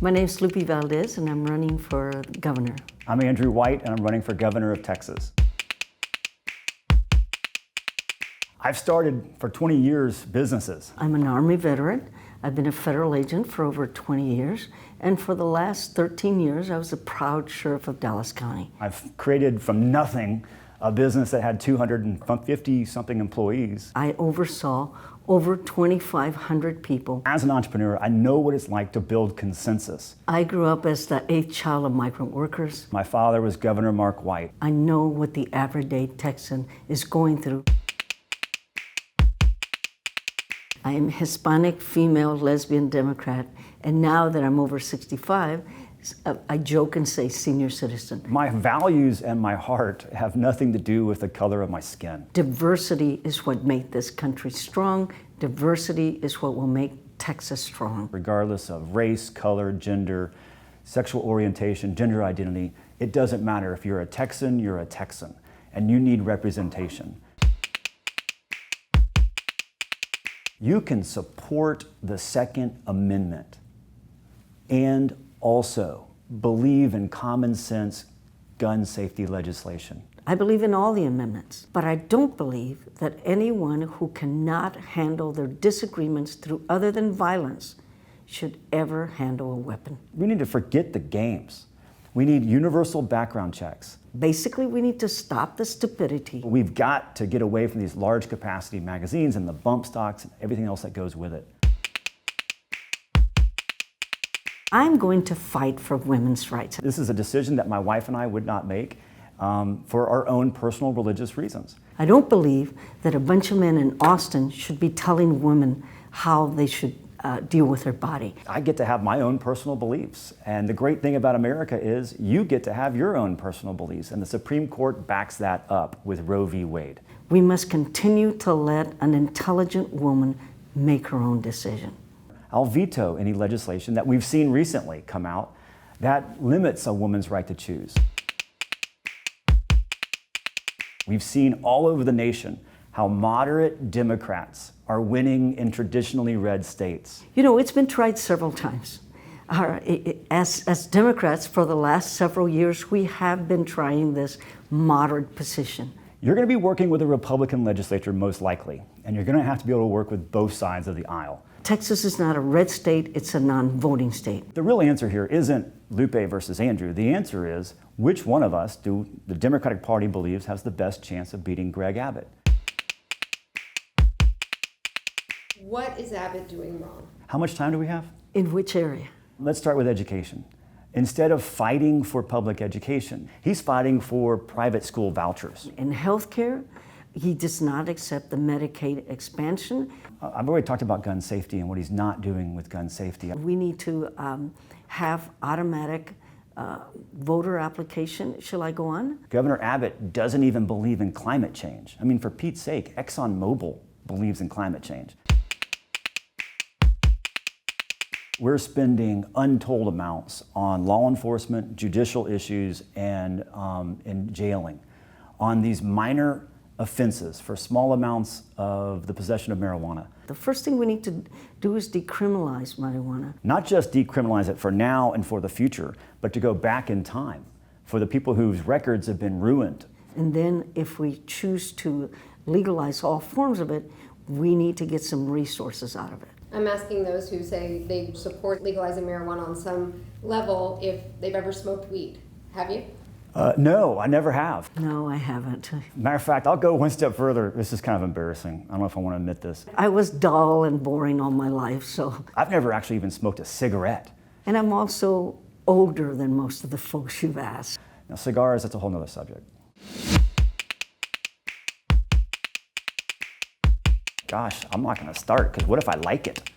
My name is Lupe Valdez, and I'm running for governor. I'm Andrew White, and I'm running for governor of Texas. I've started for 20 years businesses. I'm an Army veteran. I've been a federal agent for over 20 years, and for the last 13 years, I was a proud sheriff of Dallas County. I've created from nothing a business that had 250-something employees. I oversaw over 2,500 people. As an entrepreneur, I know what it's like to build consensus. I grew up as the 8th child of migrant workers. My father was Governor Mark White. I know what the everyday Texan is going through. I am Hispanic, female, lesbian, Democrat, and now that I'm over 65, I joke and say senior citizen. My values and my heart have nothing to do with the color of my skin. Diversity is what makes this country strong. Diversity is what will make Texas strong. Regardless of race, color, gender, sexual orientation, gender identity, it doesn't matter. If you're a Texan, you're a Texan, and you need representation. You can support the Second Amendment and also believe in common sense gun safety legislation. I believe in all the amendments, but I don't believe that anyone who cannot handle their disagreements through other than violence should ever handle a weapon. We need to forget the games. We need universal background checks. Basically, we need to stop the stupidity. We've got to get away from these large capacity magazines and the bump stocks and everything else that goes with it. I'm going to fight for women's rights. This is a decision that my wife and I would not make for our own personal religious reasons. I don't believe that a bunch of men in Austin should be telling women how they should deal with their body. I get to have my own personal beliefs. And the great thing about America is you get to have your own personal beliefs. And the Supreme Court backs that up with Roe v. Wade. We must continue to let an intelligent woman make her own decision. I'll veto any legislation that we've seen recently come out that limits a woman's right to choose. We've seen all over the nation how moderate Democrats are winning in traditionally red states. You know, it's been tried several times. As Democrats, for the last several years, we have been trying this moderate position. You're going to be working with a Republican legislature most likely, and you're going to have to be able to work with both sides of the aisle. Texas is not a red state, it's a non-voting state. The real answer here isn't Lupe versus Andrew. The answer is, which one of us do the Democratic Party believes has the best chance of beating Greg Abbott? What is Abbott doing wrong? How much time do we have? In which area? Let's start with education. Instead of fighting for public education, he's fighting for private school vouchers. In healthcare, he does not accept the Medicaid expansion. I've already talked about gun safety and what he's not doing with gun safety. We need to have automatic voter application. Shall I go on? Governor Abbott doesn't even believe in climate change. I mean, for Pete's sake, ExxonMobil believes in climate change. We're spending untold amounts on law enforcement, judicial issues, and jailing on these minor offenses for small amounts of the possession of marijuana. The first thing we need to do is decriminalize marijuana. Not just decriminalize it for now and for the future, but to go back in time for the people whose records have been ruined. And then if we choose to legalize all forms of it, we need to get some resources out of it. I'm asking those who say they support legalizing marijuana on some level if they've ever smoked weed. Have you? No, I never have. No, I haven't. Matter of fact, I'll go one step further. This is kind of embarrassing. I don't know if I want to admit this. I was dull and boring all my life, so. I've never actually even smoked a cigarette. And I'm also older than most of the folks you've asked. Now, cigars, that's a whole nother subject. Gosh, I'm not going to start, because what if I like it?